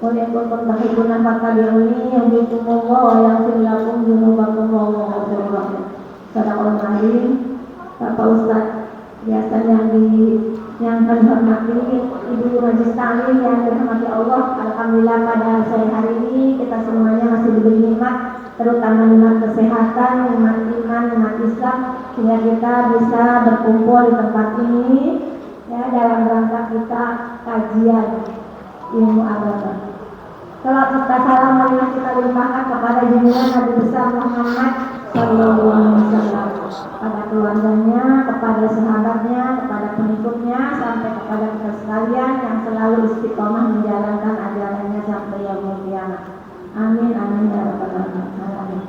Qul in kuntum tuhibbuna fattabi'uni yuhibbukumullah wa yaghfir lakum dzunubakum wallahu ghafurur rahim. Sadaqallahul azim. Bapak Ustadz biasa yang kami hormati, Ibu Majlis Ta'lim yang dirahmati Allah, alhamdulillah pada sore hari ini kita semuanya masih diberi nikmat, terutama nikmat kesehatan, nikmat iman, nikmat Islam, sehingga kita bisa berkumpul di tempat ini ya dalam rangka kita kajian ilmu agama. Salat serta salam marilah kita limpahkan kepada junjungan Nabi besar Muhammad sallallahu alaihi wasallam, kepada keluarganya, kepada sahabatnya, kepada pengikutnya, sampai kepada kita sekalian yang selalu istiqomah menjalankan ajarannya sampai yaumul qiyamah. Amin amin ya rabbal alamin.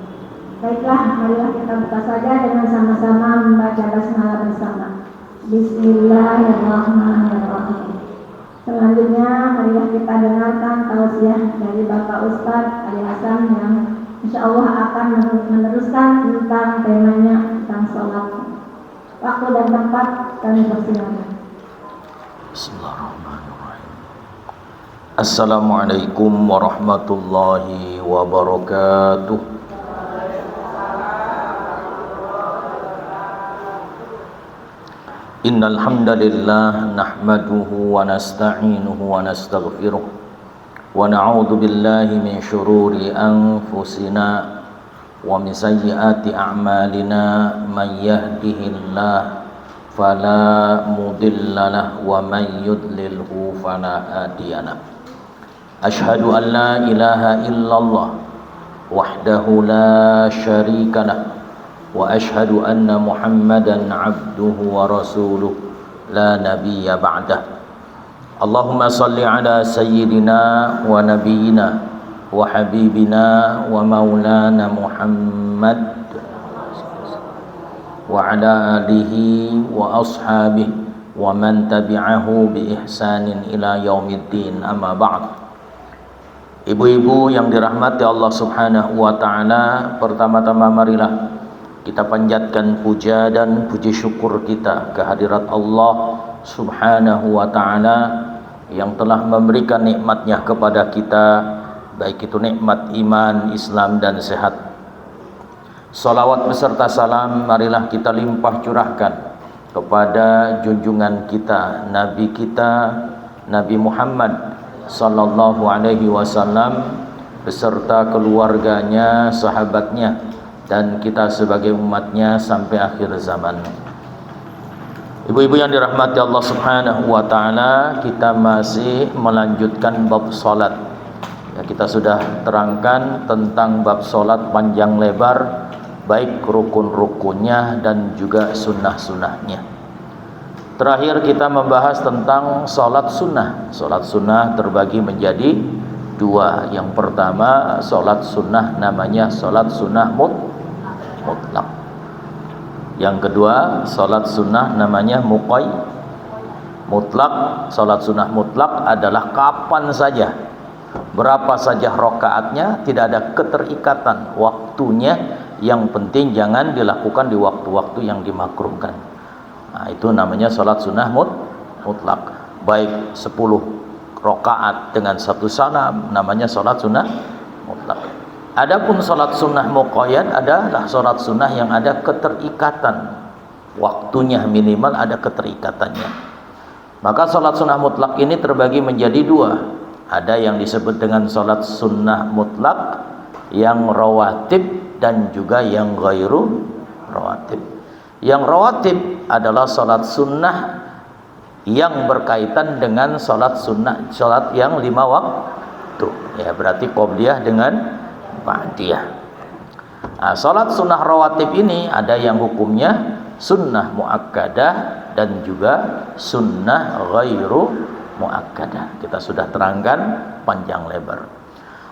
Baiklah, marilah kita buka saja dengan sama-sama membaca basmalah bersama. Bismillahirrahmanirrahim. Selanjutnya marilah kita dengarkan tausiah dari Bapak Ustadz Ali Hasan yang insya Allah akan meneruskan tentang temanya tentang sholat. Waktu dan tempat kami persilakan. Bismillahirrahmanirrahim. Assalamualaikum warahmatullahi wabarakatuh. Innal hamdalillah nahmaduhu wa nasta'inuhu wa nastaghfiruh wa na'udzu billahi min shururi anfusina wa min sayyiati a'malina man yahdihillahu fala mudilla lahu wa man yudlilhu fala hadiya lahu. Ashhadu an la ilaha illallah wahdahu la syarika lahu wa ashhadu anna Muhammadan abduhu wa rasuluh la nabiyya ba'dah. Allahumma salli ala sayyidina wa nabiyyina wa habibina wa maulana Muhammad wa ala alihi wa ashabihi wa man tabi'ahu bi ihsanin ila yaumiddin, amma ba'd. Ibu-ibu yang dirahmati Allah Subhanahu wa taala, pertama-tama marilah kita panjatkan puja dan puji syukur kita kehadirat Allah Subhanahu wa ta'ala yang telah memberikan nikmatnya kepada kita, baik itu nikmat iman, Islam dan sehat. Salawat beserta salam marilah kita limpah curahkan kepada junjungan kita, Nabi Muhammad sallallahu alaihi wasallam beserta keluarganya, sahabatnya, dan kita sebagai umatnya sampai akhir zaman. Ibu-ibu yang dirahmati Allah Subhanahu wa taala, kita masih melanjutkan bab salat. Ya, kita sudah terangkan tentang bab salat panjang lebar, baik rukun-rukunnya dan juga sunnah-sunnahnya. Terakhir kita membahas tentang salat sunnah. Salat sunnah terbagi menjadi dua. Yang pertama, salat sunnah namanya salat sunnah mutlak. Yang kedua, salat sunnah namanya mutlak. Salat sunnah mutlak adalah kapan saja, berapa saja rakaatnya, tidak ada keterikatan waktunya. Yang penting jangan dilakukan di waktu-waktu yang dimakruhkan. Nah, itu namanya salat sunnah mutlak. Baik 10 rakaat dengan satu salam namanya salat sunnah mutlak. Adapun salat sunnah muqayyad adalah salat sunnah yang ada keterikatan waktunya, minimal ada keterikatannya. Maka salat sunnah mutlak ini terbagi menjadi dua. Ada yang disebut dengan salat sunnah mutlak yang rawatib dan juga yang ghairu rawatib. Yang rawatib adalah salat sunnah yang berkaitan dengan salat yang 5 waktu. Ya, berarti qobliyah dengan ba'diyah. Nah, salat sunnah rawatib ini ada yang hukumnya sunnah muakkadah dan juga sunnah ghairu muakkadah. Kita sudah terangkan panjang lebar.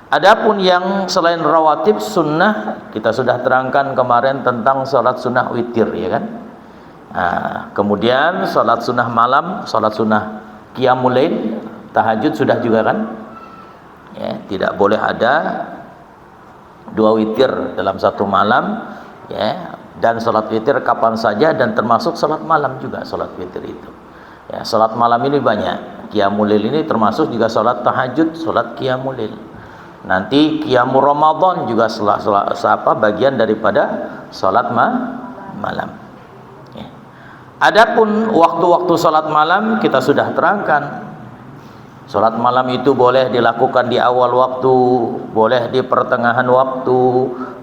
Adapun yang selain rawatib sunnah, kita sudah terangkan kemarin tentang salat sunnah witir, ya kan? Nah, kemudian salat sunnah malam, salat sunnah qiyamul lail, tahajud sudah juga kan? Ya, tidak boleh ada 2 witir dalam satu malam, ya, dan salat witir kapan saja dan termasuk salat malam juga salat witir itu. Ya, salat malam ini banyak. Qiyamul Lail ini termasuk juga salat tahajud, salat Qiyamul Lail. Nanti Qiyamul Ramadan juga bagian daripada salat malam. Ya. Adapun waktu-waktu salat malam kita sudah terangkan. Salat malam itu boleh dilakukan di awal waktu, boleh di pertengahan waktu,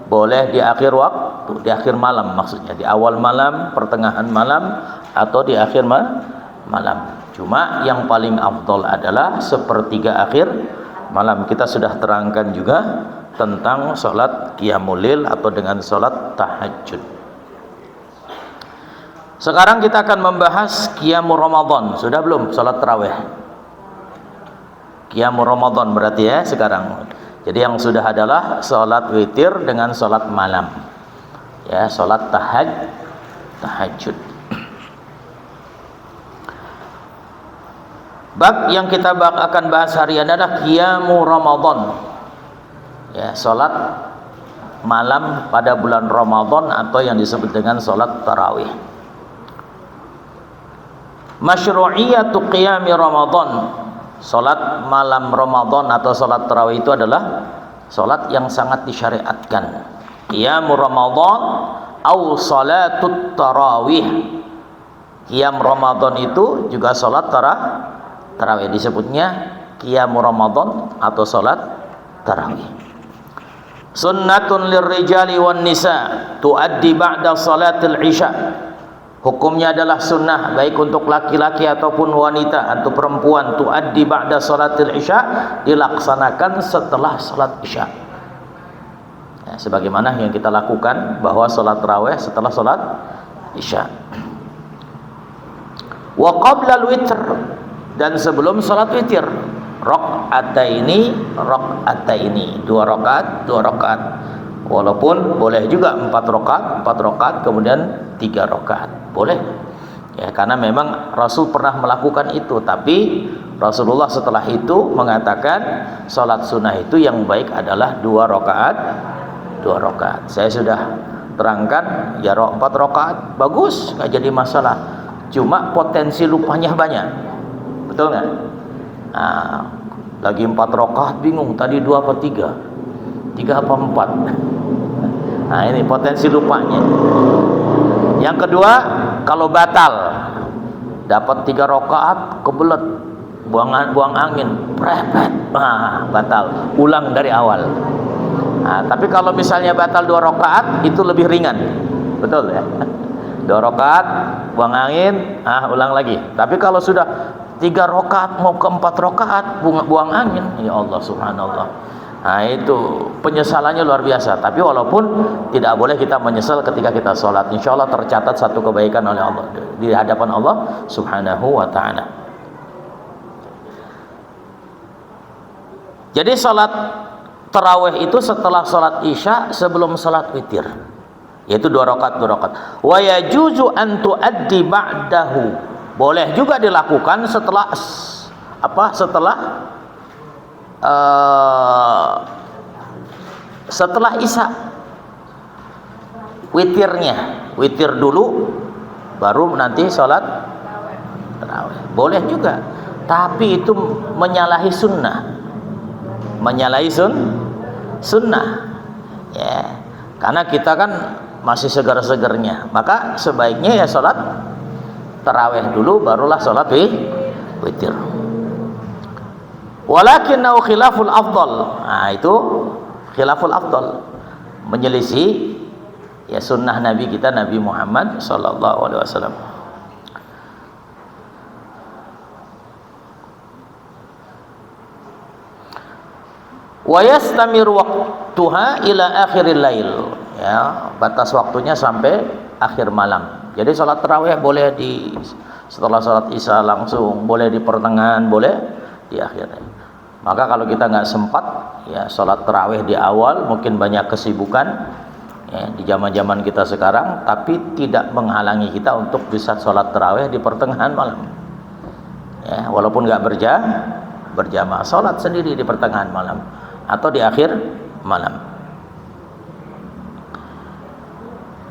boleh di akhir waktu, di akhir malam maksudnya, di awal malam, pertengahan malam, atau di akhir malam. Cuma yang paling afdal adalah sepertiga akhir malam. Kita sudah terangkan juga tentang salat Qiyamul Lail atau dengan salat tahajud. Sekarang kita akan membahas Qiyamul Ramadan. Sudah belum salat tarawih? Qiyamul Ramadan berarti ya sekarang. Jadi yang sudah adalah salat witir dengan salat malam. Ya, salat tahajud. Bab yang kita akan bahas hari ini adalah Qiyamul Ramadan. Ya, salat malam pada bulan Ramadan atau yang disebut dengan salat tarawih. Masyru'iyatu qiyami Ramadan. Salat malam Ramadan atau salat tarawih itu adalah salat yang sangat disyariatkan. Qiyamul Ramadan au salatut tarawih. Qiyam Ramadan itu juga salat tarawih, disebutnya Qiyamul Ramadan atau salat tarawih. Sunnatun lirrijali wan nisa tuaddi ba'da salatil isya. Hukumnya adalah sunnah baik untuk laki-laki ataupun wanita atau perempuan, tuaddi ba'da salatil isya, dilaksanakan setelah salat isya. Ya, sebagaimana yang kita lakukan bahwa salat tarawih setelah salat isya. Wa qabla al-witr, dan sebelum salat witir, rakaataini, dua rakaat. Walaupun boleh juga 4 rakaat, kemudian 3 rakaat, boleh. Ya, karena memang Rasul pernah melakukan itu, tapi Rasulullah setelah itu mengatakan salat sunnah itu yang baik adalah 2 rakaat. Saya sudah terangkan, ya 4 rakaat bagus, nggak jadi masalah. Cuma potensi lupanya banyak, betul nggak? Nah, lagi 4 rakaat bingung, tadi 2 apa 3 apa 4. Nah, ini potensi lupanya. Yang kedua, kalau batal dapat 3 rakaat kebelet, buang angin, prepet, batal, ulang dari awal. Nah, tapi kalau misalnya batal 2 rakaat itu lebih ringan, betul ya? 2 rakaat, buang angin, ulang lagi. Tapi kalau sudah 3 rakaat mau ke 4 rakaat, buang angin, ya Allah subhanallah. Nah, itu penyesalannya luar biasa. Tapi walaupun tidak boleh kita menyesal ketika kita sholat, insya Allah tercatat satu kebaikan oleh Allah di hadapan Allah subhanahu wa ta'ala. Jadi sholat tarawih itu setelah sholat isya, sebelum sholat witir, yaitu 2 rakaat. Wa yajuzu an tuaddi ba'dahu, boleh juga dilakukan setelah setelah isya, witir dulu baru nanti sholat tarawih, boleh juga. Tapi itu menyalahi sunnah, ya, karena kita kan masih segar-segarnya, maka sebaiknya ya sholat tarawih dulu barulah sholat witir. Walakinnahu khilaful afdal. Nah, itu khilaful afdal, menyelisih ya sunnah Nabi kita, Nabi Muhammad sallallahu alaihi wasallam. Wa yastamir waqtuha ila akhiril lail. Ya, batas waktunya sampai akhir malam. Jadi salat tarawih boleh setelah salat isya langsung, boleh di pertengahan, boleh di akhirnya. Maka kalau kita nggak sempat ya salat tarawih di awal, mungkin banyak kesibukan ya, di zaman kita sekarang, tapi tidak menghalangi kita untuk bisa salat tarawih di pertengahan malam. Ya, walaupun nggak berjamaah, salat sendiri di pertengahan malam atau di akhir malam.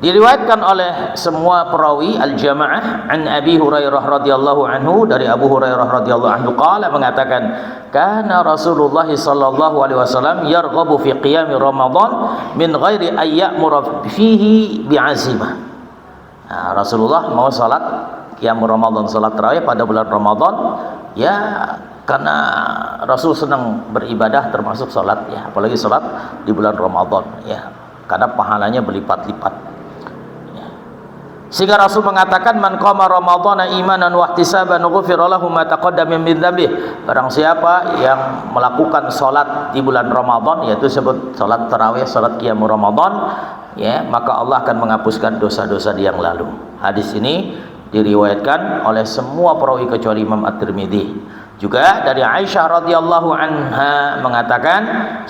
Diriwayatkan oleh semua perawi al-jamaah an Abi Hurairah radhiyallahu anhu, dari Abu Hurairah radhiyallahu anhu qala, mengatakan kana Rasulullah sallallahu alaihi wasallam yarghabu fi qiyam Ramadan min ghairi ay ya'mura fihi bi'azimah. Nah, Rasulullah mau salat qiyam Ramadan, salat tarawih pada bulan Ramadan, ya karena Rasul senang beribadah termasuk salat, ya apalagi salat di bulan Ramadan, ya karena pahalanya berlipat-lipat. Sehingga Rasul mengatakan man qama ramadhana imanan wa ihtisaban ghufira lahu ma taqaddama min dzambih. Barang siapa yang melakukan salat di bulan Ramadan, yaitu sebut salat tarawih, salat qiyam Ramadan, ya, maka Allah akan menghapuskan dosa-dosa yang lalu. Hadis ini diriwayatkan oleh semua perawi kecuali Imam At-Tirmidzi. Juga dari Aisyah radhiyallahu anha mengatakan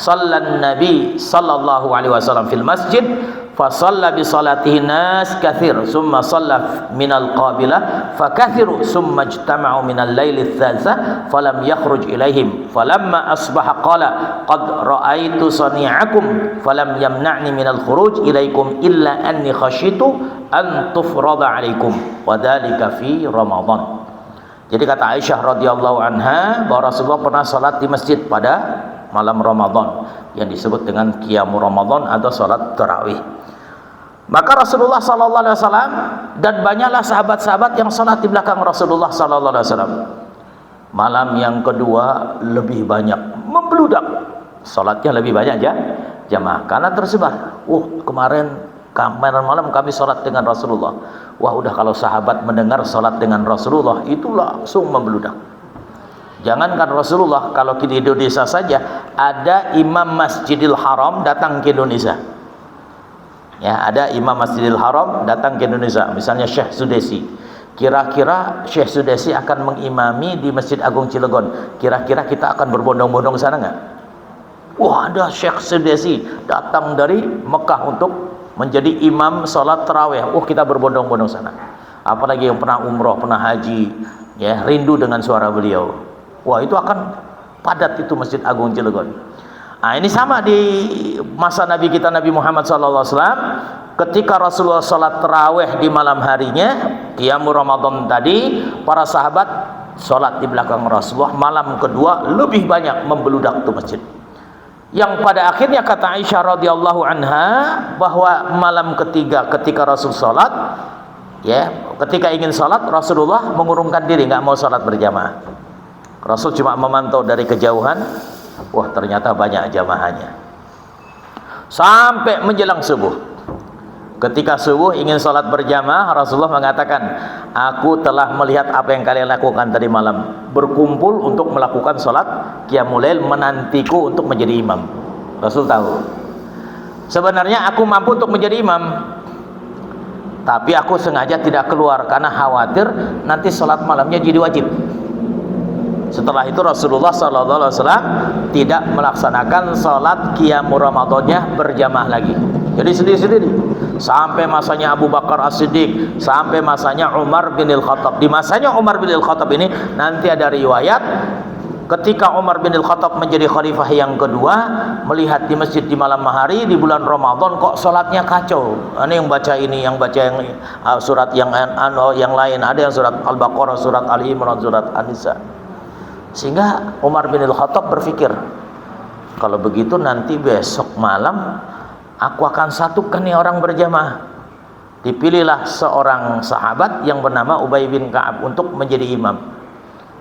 sallan nabi sallallahu alaihi wasallam fil masjid fa shalla bi salatihi nas katsir summa shalla minal qabilah fa kathiru summa ijtama'u minal laili tsatsa falam yakhruj ilaihim falamma asbaha qala qad ra'aitu sani'akum falam yamna'ni minal khuruj ilaikum illa anni khashitu an tufrada alaikum wa dzalika fi Ramadan. Jadi kata Aisyah radhiyallahu anha bahwa Rasulullah pernah salat di masjid pada malam Ramadan yang disebut dengan qiyam Ramadan atau salat tarawih. Maka Rasulullah sallallahu alaihi wasallam dan banyaklah sahabat-sahabat yang salat di belakang Rasulullah sallallahu alaihi wasallam. Malam yang kedua lebih banyak membludak. Salatnya lebih banyak aja jamaah karena tersebar. Kemarin malam kami salat dengan Rasulullah. Wah, udah kalau sahabat mendengar salat dengan Rasulullah itu langsung membludak. Jangankan Rasulullah, kalau di Indonesia saja ada imam Masjidil Haram datang ke Indonesia. Ya, ada imam Masjidil Haram datang ke Indonesia, misalnya Syekh Sudesi. Kira-kira Syekh Sudesi akan mengimami di Masjid Agung Cilegon. Kira-kira kita akan berbondong-bondong sana nggak? Wah, ada Syekh Sudesi datang dari Mekah untuk menjadi imam salat tarawih. Kita berbondong-bondong sana. Apalagi yang pernah umroh, pernah haji, ya rindu dengan suara beliau. Wah, itu akan padat itu Masjid Agung Cilegon. Nah, ini sama di masa Nabi kita Nabi Muhammad SAW. Ketika Rasulullah salat tarawih di malam harinya, qiyam Ramadan tadi, para sahabat salat di belakang Rasulullah. Malam kedua lebih banyak membeludak tuh masjid. Yang pada akhirnya kata Aisyah radhiyallahu anha bahwa malam ketiga ketika Rasul salat, ya, ketika ingin salat Rasulullah mengurungkan diri, nggak mau salat berjamaah. Rasul cuma memantau dari kejauhan. Wah, ternyata banyak jamaahnya. Sampai menjelang subuh. Ketika subuh ingin salat berjamaah, Rasulullah mengatakan, aku telah melihat apa yang kalian lakukan tadi malam, berkumpul untuk melakukan salat qiyamul lail, menantiku untuk menjadi imam. Rasul tahu sebenarnya aku mampu untuk menjadi imam, tapi aku sengaja tidak keluar karena khawatir nanti salat malamnya jadi wajib. Setelah itu Rasulullah SAW tidak melaksanakan salat qiyam Ramadannya berjamaah lagi. Jadi sendiri-sendiri. Sampai masanya Abu Bakar As-Siddiq, sampai masanya Umar bin Al-Khattab. Di masanya Umar bin Al-Khattab ini nanti ada riwayat ketika Umar bin Al-Khattab menjadi khalifah yang kedua, melihat di masjid di malam hari di bulan Ramadan kok salatnya kacau. Ini yang baca ini, yang baca yang surat yang lain, ada yang surat Al-Baqarah, surat Ali Imran, surat An-Nisa. Sehingga Umar bin Al-Khattab berpikir, kalau begitu nanti besok malam aku akan satukan nih orang berjamaah. Dipilihlah seorang sahabat yang bernama Ubay bin Ka'ab untuk menjadi imam.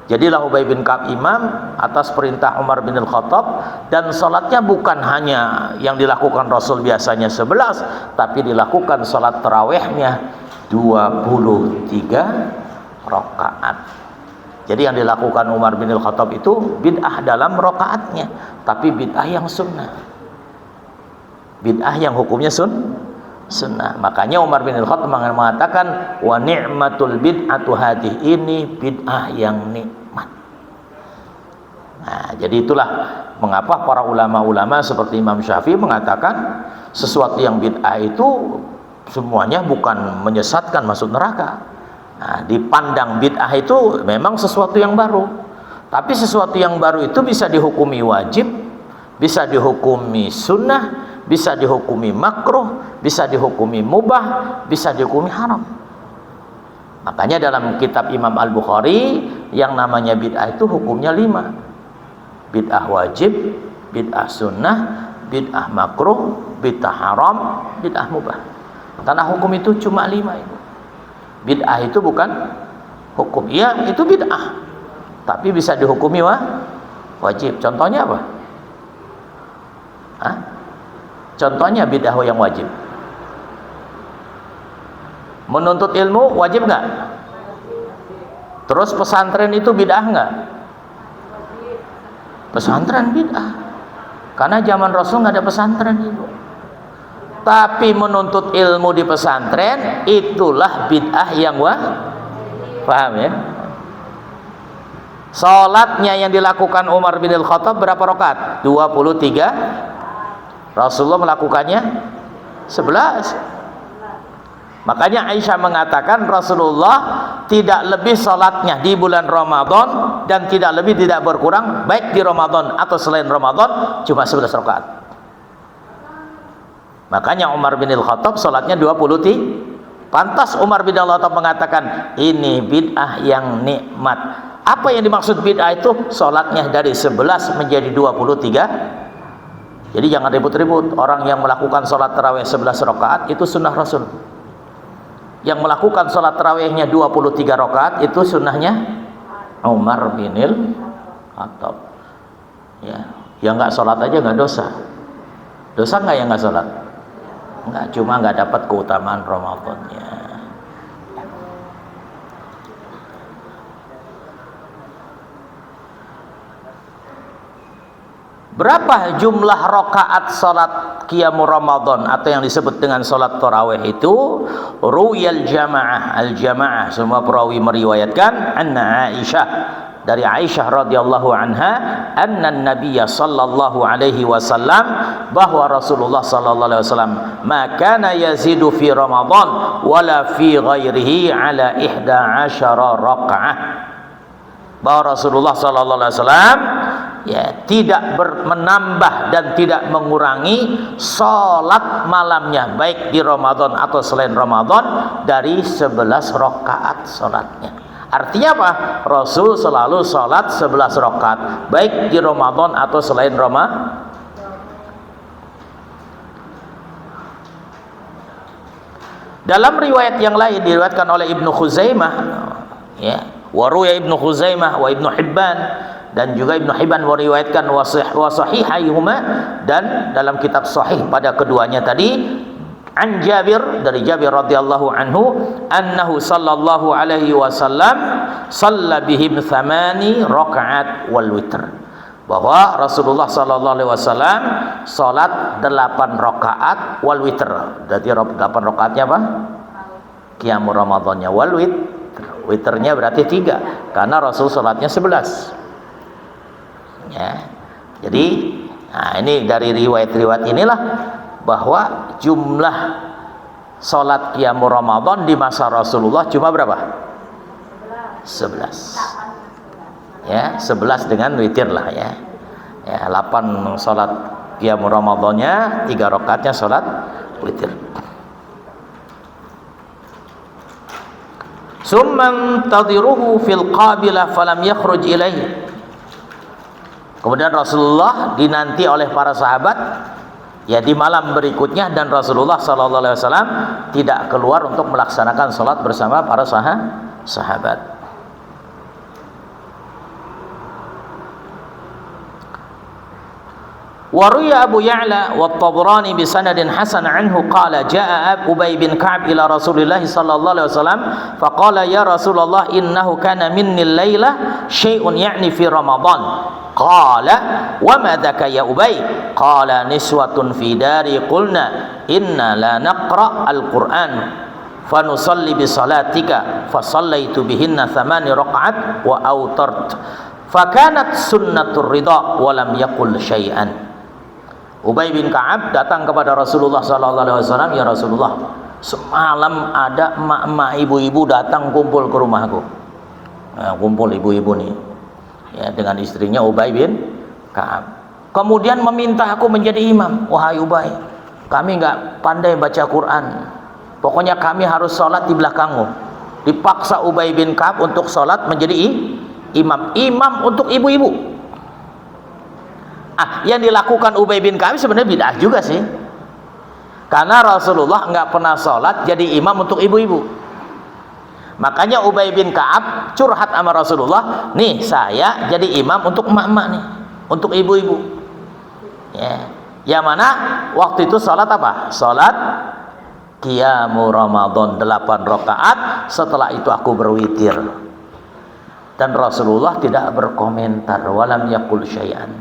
Jadilah Ubay bin Ka'ab imam atas perintah Umar bin Al-Khattab, dan salatnya bukan hanya yang dilakukan Rasul biasanya 11, tapi dilakukan salat tarawihnya 23 rakaat. Jadi yang dilakukan Umar bin Al-Khattab itu bid'ah dalam rakaatnya, tapi bid'ah yang sunnah. Bid'ah yang hukumnya sunnah. Makanya Umar bin Al-Khattab mengatakan wa ni'matul bid'atu hadih, ini bid'ah yang nikmat. Nah, jadi itulah mengapa para ulama-ulama seperti Imam Syafi'i mengatakan sesuatu yang bid'ah itu semuanya bukan menyesatkan masuk neraka. Nah, dipandang bid'ah itu memang sesuatu yang baru, tapi sesuatu yang baru itu bisa dihukumi wajib, bisa dihukumi sunnah, bisa dihukumi makruh, bisa dihukumi mubah, bisa dihukumi haram. Makanya dalam kitab Imam Al-Bukhari yang namanya bid'ah itu hukumnya 5. Bid'ah wajib, bid'ah sunnah, bid'ah makruh, bid'ah haram, bid'ah mubah. Karena hukum itu cuma 5 itu. Bid'ah itu bukan hukum. Iya, itu bid'ah. Tapi bisa dihukumi wajib. Contohnya apa? Hah? Contohnya bid'ah yang wajib. Menuntut ilmu wajib nggak? Terus pesantren itu bid'ah nggak? Pesantren bid'ah. Karena zaman Rasul nggak ada pesantren itu. Tapi menuntut ilmu di pesantren itulah bid'ah yang paham ya? Salatnya yang dilakukan Umar bin Al-Khattab berapa rakaat? 23. Rasulullah melakukannya 11. Makanya Aisyah mengatakan Rasulullah tidak lebih salatnya di bulan Ramadan dan tidak lebih tidak berkurang baik di Ramadan atau selain Ramadan cuma 11 rakaat. Makanya Umar bin Al-Khattab salatnya 23. Pantas Umar bin Al-Khattab mengatakan ini bid'ah yang nikmat. Apa yang dimaksud bid'ah itu? Salatnya dari 11 menjadi 23. Jadi jangan ribut-ribut. Orang yang melakukan salat tarawih 11 rakaat itu sunnah Rasul. Yang melakukan salat tarawihnya 23 rakaat itu sunnahnya Umar bin Al-Khattab. Ya, yang nggak salat aja nggak dosa. Dosa nggak yang nggak salat? Nggak, cuma nggak dapat keutamaan Ramadannya. Berapa jumlah rakaat salat qiyamul Ramadan atau yang disebut dengan salat tarawih itu? Ruwiyal jamaah, al-jamaah, semua perawi meriwayatkan anna Aisyah, dari Aisyah radhiyallahu anha, anna nabiyya sallallahu alaihi wasallam, bahwa Rasulullah sallallahu alaihi wasallam ma kana yazidu fi Ramadan wala fi ghairihi ala 11 rakaah. Bahwa Rasulullah sallallahu alaihi wasallam ya tidak menambah dan tidak mengurangi salat malamnya baik di Ramadan atau selain Ramadan dari 11 rakaat salatnya. Artinya apa? Rasul selalu salat 11 rakaat baik di Ramadan atau selain Ramadan. Dalam riwayat yang lain diriwayatkan oleh Ibnu Khuzaimah ya, wa ruya Ibnu Khuzaimah wa Ibnu Hibban, dan juga Ibnu Hibban meriwayatkan wa sahihaihuma, dan dalam kitab sahih pada keduanya tadi, an Jabir, dari Jabir radhiyallahu anhu, annahu sallallahu alaihi wasallam shalla bihim 8 rakaat wal witr, bahwa Rasulullah sallallahu alaihi wasallam salat 8 rakaat wal witr. Berarti 8 rakaatnya apa? Qiyamul Ramadannya, wal witr, witrnya berarti 3 karena Rasul salatnya 11 ya. Jadi nah ini dari riwayat-riwayat inilah bahwa jumlah salat qiyamul Ramadan di masa Rasulullah cuma berapa? 11 ya, 11 dengan witir lah ya. Ya, 8 salat qiyamul Ramadannya, 3 rakaatnya salat witir. Summan tadhiruhu fil qabilah falam yakhruj ilaihi. Kemudian Rasulullah dinanti oleh para sahabat ya di malam berikutnya, dan Rasulullah sallallahu alaihi wasallam tidak keluar untuk melaksanakan salat bersama para sahabat. Waruya Abu Ya'la wa Tabrani bi sanadin hasan anhu qala jaa Ubay bin Ka'ab ila Rasulillah sallallahu alaihi wasallam faqala ya Rasulullah innahu kana minni al-laila syai'un ya'ni fi Ramadan. Qala wa ma dzaka ya Ubay? Qala niswatun fi dari qulna inna la naqra al-Qur'an fanusalli bi salatika fasallaitu bihinna 8 rakaat wa autart fakanat sunnatur ridha wa lam yaqul syai'an. Ubay bin Ka'ab datang kepada Rasulullah sallallahu alaihi wasallam, ya Rasulullah, semalam ada emak-emak ibu-ibu datang kumpul ke rumahku. Nah, kumpul ibu-ibu nih ya dengan istrinya Ubay bin Ka'ab. Kemudian meminta aku menjadi imam. Wahai Ubay, kami nggak pandai baca Quran, pokoknya kami harus sholat di belakangmu. Dipaksa Ubay bin Ka'ab untuk sholat menjadi imam untuk ibu-ibu. Yang dilakukan Ubay bin Ka'ab sebenarnya bid'ah juga sih, karena Rasulullah nggak pernah sholat jadi imam untuk ibu-ibu. Makanya Ubay bin Ka'ab curhat sama Rasulullah, nih saya jadi imam untuk emak-emak nih, untuk ibu-ibu. Yang mana waktu itu sholat apa? Sholat Qiyamu Ramadan 8 rakaat. Setelah itu aku berwitir. Dan Rasulullah tidak berkomentar, walam yakul syai'an.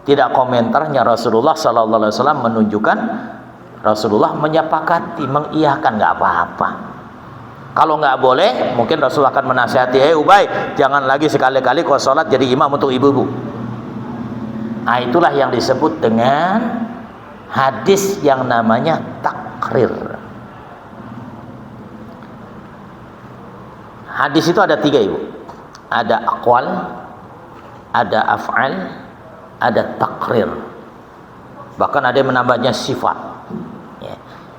Tidak komentarnya Rasulullah sallallahu alaihi wasallam menunjukkan Rasulullah menyepakati, mengiyakan, nggak apa-apa. Kalau nggak boleh, mungkin Rasulullah akan menasihati, Ubay, jangan lagi sekali-kali kau sholat jadi imam untuk ibu-ibu. Itulah yang disebut dengan hadis yang namanya takrir. Hadis itu ada 3, Ibu. Ada aqwal, ada af'al, ada takrir. Bahkan ada yang menambahnya sifat.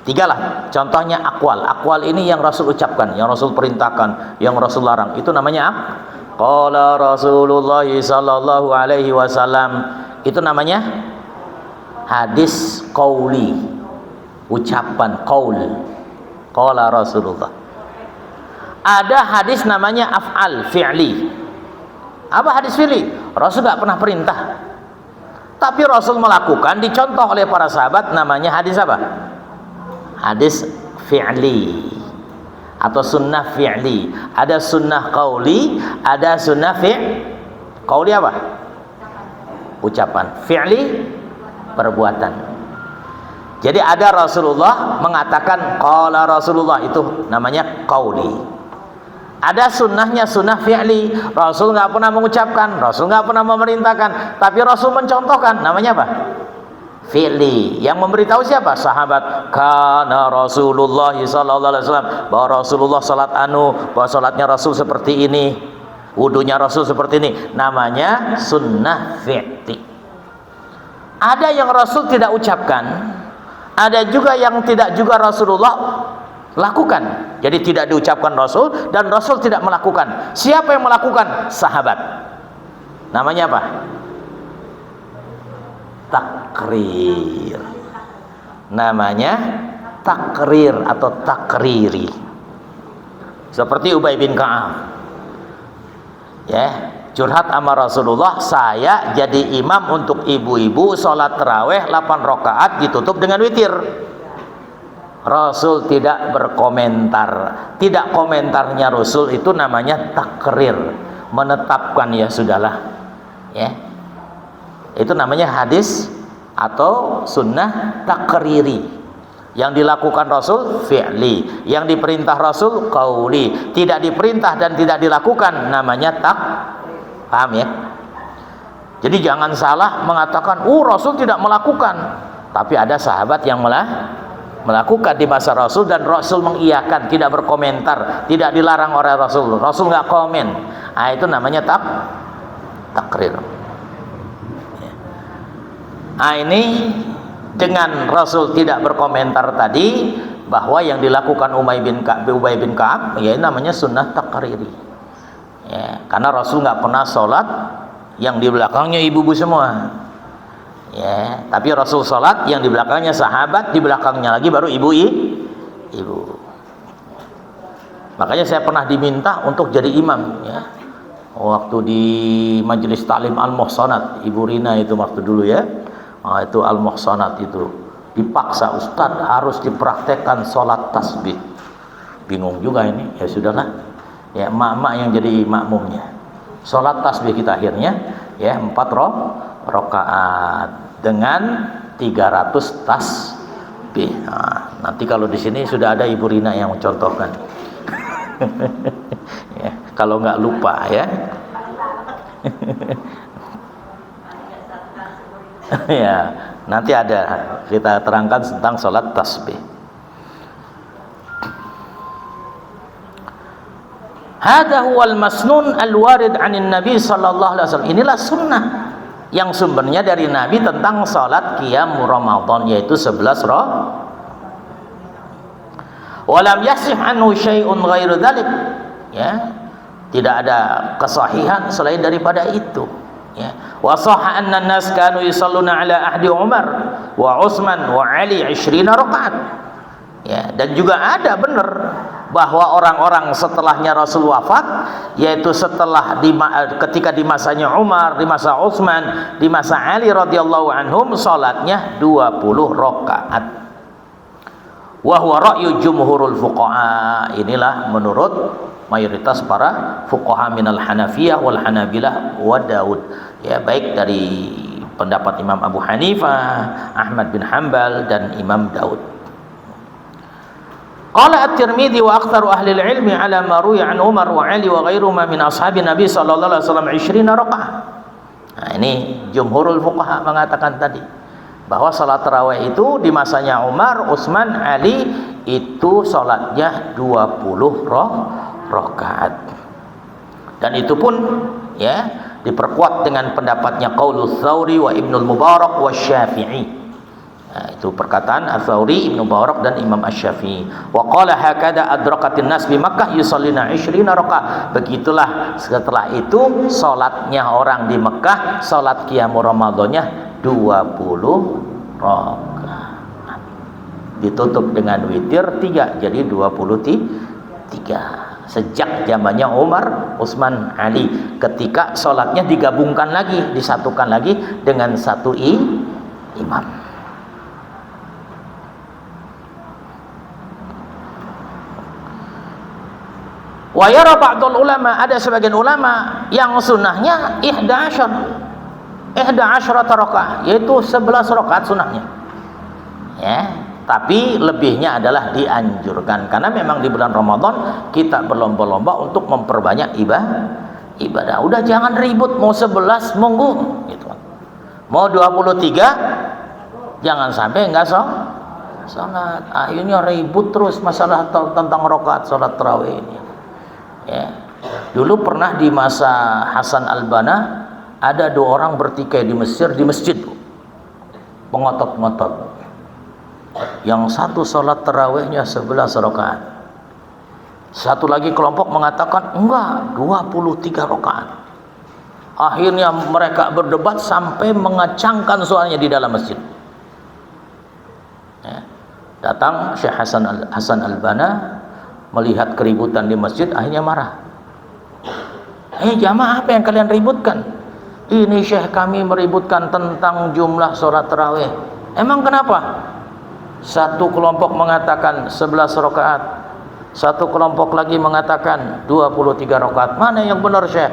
3 lah. Contohnya aqwal. Aqwal ini yang Rasul ucapkan, yang Rasul perintahkan, yang Rasul larang. Itu namanya qala Rasulullah sallallahu alaihi wasallam. Itu namanya hadis qauli. Ucapan qaul. Qala Rasulullah. Ada hadis namanya af'al, fi'li. Apa hadis fi'li? Rasul enggak pernah perintah, tapi Rasul melakukan, dicontoh oleh para sahabat, namanya hadis apa? Hadis fi'li atau sunnah fi'li. Ada sunnah qauli, ada sunnah qauli apa? Ucapan. Fi'li perbuatan. Jadi ada Rasulullah mengatakan qala Rasulullah, itu namanya qauli. Ada sunnahnya, sunnah fi'li. Rasul nggak pernah mengucapkan, Rasul nggak pernah memerintahkan, tapi Rasul mencontohkan, namanya apa? Fi'li. Yang memberitahu siapa? Sahabat. Kana Rasulullah sallallahu alaihi wasallam, bahwa Rasulullah salat bahwa salatnya Rasul seperti ini, wudunya Rasul seperti ini, namanya sunnah fi'li. Ada yang Rasul tidak ucapkan, ada juga yang tidak juga Rasulullah lakukan. Jadi tidak diucapkan Rasul dan Rasul tidak melakukan. Siapa yang melakukan? Sahabat. Namanya apa? Takrir. Namanya takrir atau takriri. Seperti Ubay bin Ka'ab, curhat sama Rasulullah, saya jadi imam untuk ibu-ibu sholat taraweh 8 rakaat ditutup dengan witir. Rasul tidak berkomentar. Tidak komentarnya Rasul itu namanya takrir, menetapkan, ya sudahlah, itu namanya hadis atau sunnah takriri. Yang dilakukan Rasul fi'li, yang diperintah Rasul qauli. Tidak diperintah dan tidak dilakukan namanya paham ya? Jadi jangan salah mengatakan Rasul tidak melakukan, tapi ada sahabat yang melakukan di masa Rasul dan Rasul mengiyakan, tidak berkomentar, tidak dilarang oleh Rasul. Rasul nggak komen. Itu namanya takrir. Ini dengan Rasul tidak berkomentar tadi, bahwa yang dilakukan Ubay bin Ka'ab, namanya sunnah takriri. Karena Rasul nggak pernah sholat yang di belakangnya ibu-ibu semua. Tapi Rasul sholat yang di belakangnya sahabat, di belakangnya lagi baru ibu. Makanya saya pernah diminta untuk jadi imam, waktu di majelis taklim Al-Muhsanat, Ibu Rina itu waktu dulu itu Al-Muhsanat itu dipaksa, Ustadz harus dipraktekkan sholat tasbih. Bingung juga ini, ya sudahlah, emak-emak yang jadi makmumnya. Sholat tasbih kita akhirnya 4 rakaat dengan 300 tasbih. Nanti kalau di sini sudah ada Ibu Rina yang mencontohkan. Kalau nggak lupa nanti ada kita terangkan tentang sholat tasbih. Hadza huwal masnun al-warid 'anil Nabi sallallahu alaihi wasallam. Inilah sunnah yang sumbernya dari Nabi tentang salat qiyam Ramadan, yaitu 11 rakaat. Walam yasih anhu syai'un ghairu dzalik, ya, tidak ada kesahihan selain daripada itu, ya. Wa sahha anna an-nas kanu yusalluna ala ahdi Umar wa Utsman wa Ali 20 rakaat, ya. Dan juga ada benar bahwa orang-orang setelahnya Rasul wafat, yaitu setelah ketika di masanya Umar, di masa Utsman, di masa Ali radhiyallahu anhum, salatnya 20 rakaat. Wa huwa ra'yu jumhurul fuqaha, inilah menurut mayoritas para fuqaha minal Hanafiyah wal Hanabilah wa Daud, ya, baik dari pendapat Imam Abu Hanifah, Ahmad bin Hanbal dan Imam Daud. Qala at-Tirmidzi wa aktsaru ahli al-ilmi ala ma ruwiya an Umar wa Ali wa ghairuhuma min ashabi Nabi sallallahu alaihi wasallam 20 rakaat. Nah, ini jumhurul fuqaha mengatakan tadi bahwa salat tarawih itu di masanya Umar, Utsman, Ali itu salatnya 20 rakaat. Dan itu pun, ya, diperkuat dengan pendapatnya Qaulus Tsauri wa Ibnul Mubarak wa Syafi'i. Nah, itu perkataan Ats-Tsauri, Ibnu Mubarak dan Imam Asy-Syafi'i. Wa qala hakada adrakatin nas bi Makkah yusallina 20 rakaat. Begitulah setelah itu salatnya orang di Mekah, salat qiyam Ramadannya 20 rakaat. Ditutup dengan witir 3, jadi 23. Sejak zamannya Umar, Utsman, Ali, ketika sholatnya digabungkan lagi, disatukan lagi dengan satu imam. Wa yara ba'dul ulama, ada sebagian ulama yang sunnahnya 11 rakaat, yaitu 11 rakaat sunnahnya, ya. Tapi lebihnya adalah dianjurkan, karena memang di bulan Ramadan kita berlomba-lomba untuk memperbanyak ibadah. Udah jangan ribut, mau 11 monggo gitu. Mau 23 jangan sampai enggak salat. Akhirnya ribut terus masalah tentang rakaat salat tarawih ini, ya. Dulu pernah di masa Hasan Al-Banna ada 2 orang bertikai di masjid, pengotot-ngotot. Yang satu sholat tarawihnya 11 rakaat, satu lagi kelompok mengatakan enggak, 23 rakaat. Akhirnya mereka berdebat sampai mengacangkan suaranya di dalam masjid, ya. Datang Syekh Hasan Al-Banna melihat keributan di masjid, akhirnya marah. Jamaah, apa yang kalian ributkan? Ini Syekh kami meributkan tentang jumlah sholat tarawih. Emang kenapa? Satu kelompok mengatakan 11 rakaat, satu kelompok lagi mengatakan 23 rakaat. Mana yang benar, Syekh?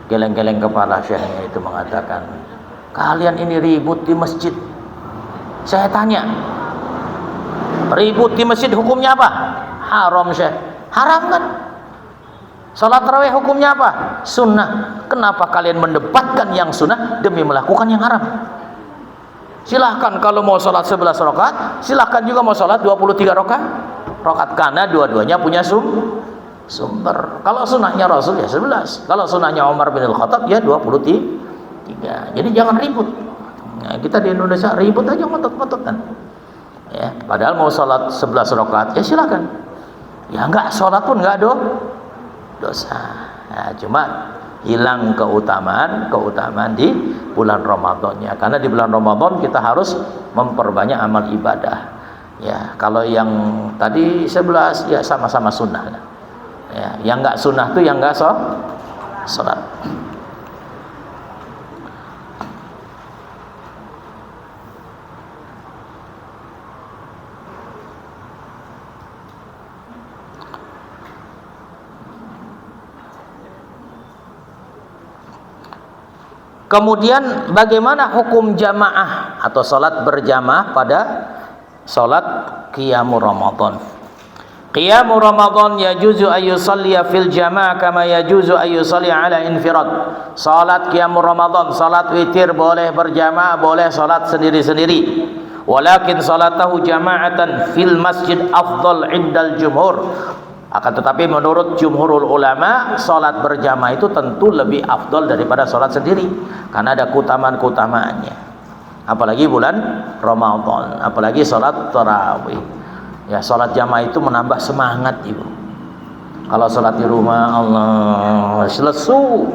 Geleng-geleng kepala Syekhnya itu mengatakan, kalian ini ribut di masjid. Saya tanya, ribut di masjid hukumnya apa? Haram, Syekh. Haram kan? Salat tarawih hukumnya apa? Sunnah. Kenapa kalian mendebatkan yang sunnah demi melakukan yang haram? Silahkan kalau mau sholat 11 rakaat, silahkan juga mau sholat 23 rakaat, karena dua-duanya punya sumber. Kalau sunnahnya Rasul ya 11, kalau sunnahnya Umar bin Al-Khattab ya 23. Jadi jangan ribut. Nah, kita di Indonesia ribut aja, ngotot-ngototan, ya. Padahal mau sholat 11 rakaat ya silahkan, ya enggak, sholat pun enggak dosa. Nah, cuma hilang keutamaan di bulan Ramadannya, karena di bulan Ramadan kita harus memperbanyak amal ibadah, ya. Kalau yang tadi 11 ya sama-sama sunnah, ya. Yang enggak sunnah tuh yang enggak sholat. Kemudian bagaimana hukum jamaah atau salat berjamaah pada salat qiyamul Ramadan? Qiyamul Ramadan yajuzu ayyusalliya fil jamaah kama yajuzu ayyusalliya ala infirad. Salat qiyamul Ramadan, salat witir boleh berjamaah, boleh salat sendiri-sendiri. Walakin salatahu jama'atan fil masjid afdal indal jumhur. Akan tetapi menurut jumhurul ulama, salat berjamaah itu tentu lebih afdal daripada salat sendiri karena ada keutamaan-keutamaannya. Apalagi bulan Ramadan, apalagi salat tarawih. Ya, salat jamaah itu menambah semangat, Ibu. Kalau salat di rumah, Allah selesu.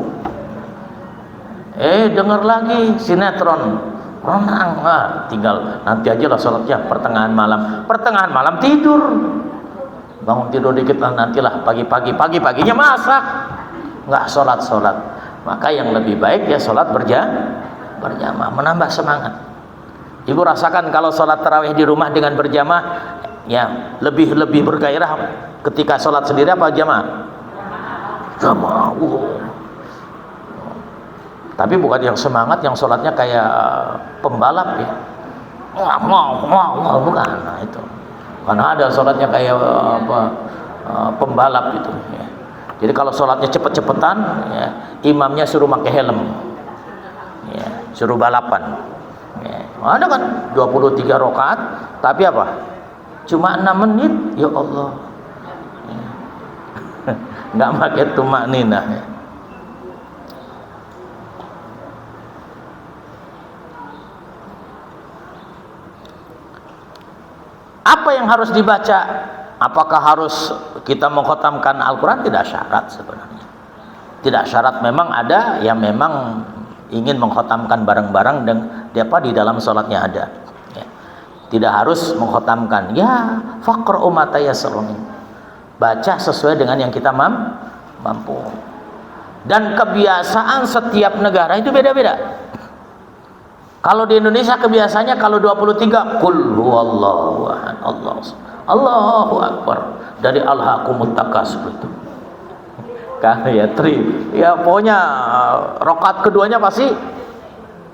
Dengar lagi sinetron, renang, tinggal nanti aja lah salatnya pertengahan malam. Pertengahan malam tidur. Bangun tidur dikit lah, nantilah pagi-paginya masak, nggak sholat. Maka yang lebih baik ya sholat berjamaah, menambah semangat. Ibu rasakan kalau sholat tarawih di rumah dengan berjamaah, ya lebih bergairah ketika sholat sendiri apa jamaah? Jamaah. Tapi bukan yang semangat, yang sholatnya kayak pembalap ya. Bukan, nah itu. Karena ada sholatnya kayak pembalap itu ya. Jadi kalau sholatnya cepet-cepetan ya, imamnya suruh pakai helm ya, suruh balapan ya. Ada kan 23 rakaat tapi apa? Cuma 6 menit, ya Allah ya. Nggak pakai tumakninah ya. Apa yang harus dibaca? Apakah harus kita mengkhatamkan Al-Quran? Tidak syarat sebenarnya. Tidak syarat. Memang ada yang memang ingin mengkhatamkan barang-barang dan di dalam sholatnya ada. Ya. Tidak harus mengkhatamkan. Ya, faqra'u ma tayassara min. Baca sesuai dengan yang kita mampu. Dan kebiasaan setiap negara itu beda-beda. Kalau di Indonesia kebiasaannya kalau 23 qul huwallahu ahad, Allahu akbar, dari alhaqumut takasur itu. Kan ya ya pokoknya rakaat keduanya pasti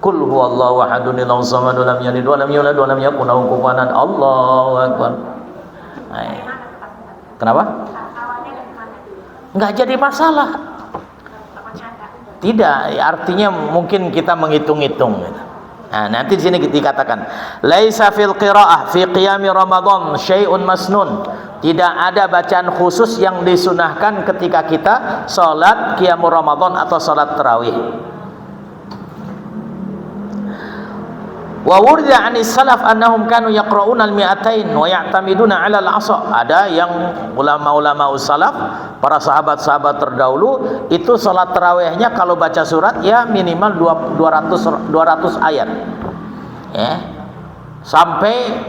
qul huwallahu ahadun allahu samad lam yalid wa lam yulad wa lam yakul lahu kufuwan ahad, Allahu akbar. Nah, kenapa? Enggak jadi masalah. Tidak, artinya mungkin kita menghitung-hitung gitu. Nah, nanti di sini dikatakan laisa fil qiraah fi qiyami Ramadan syai'un masnun. Tidak ada bacaan khusus yang disunahkan ketika kita salat qiyamul Ramadan atau salat tarawih. Wa wurida 'anis salaf annahum kanu yaqra'una al-mi'atain wa ya'tamiduna 'ala al-'asha. Ada yang ulama-ulama salaf, para sahabat-sahabat terdahulu itu salat tarawihnya kalau baca surat ya minimal 200 ayat. Ya. Sampai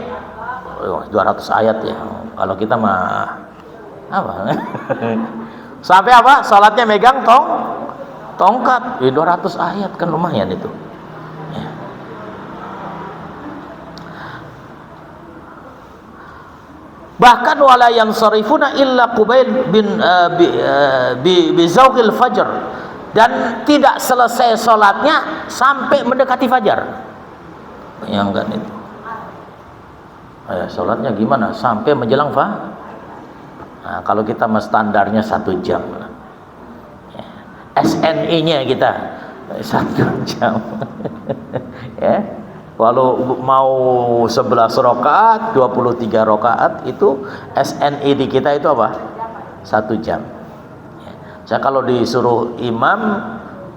200 ayat ya. Kalau kita mah apa? Sampai apa? Salatnya megang tongkat. 200 ayat kan lumayan itu. Bahkan wala yansarifuna illa qubail bi zawqil fajr, dan tidak selesai salatnya sampai mendekati fajar. Bayangkan itu. Salatnya gimana? Sampai menjelang Nah, kalau kita standarnya 1 jam. SNI-nya kita 1 jam. Ya. Walau mau 11 rakaat, 23 rakaat itu SNI di kita itu apa? 1 jam. Saya kalau disuruh imam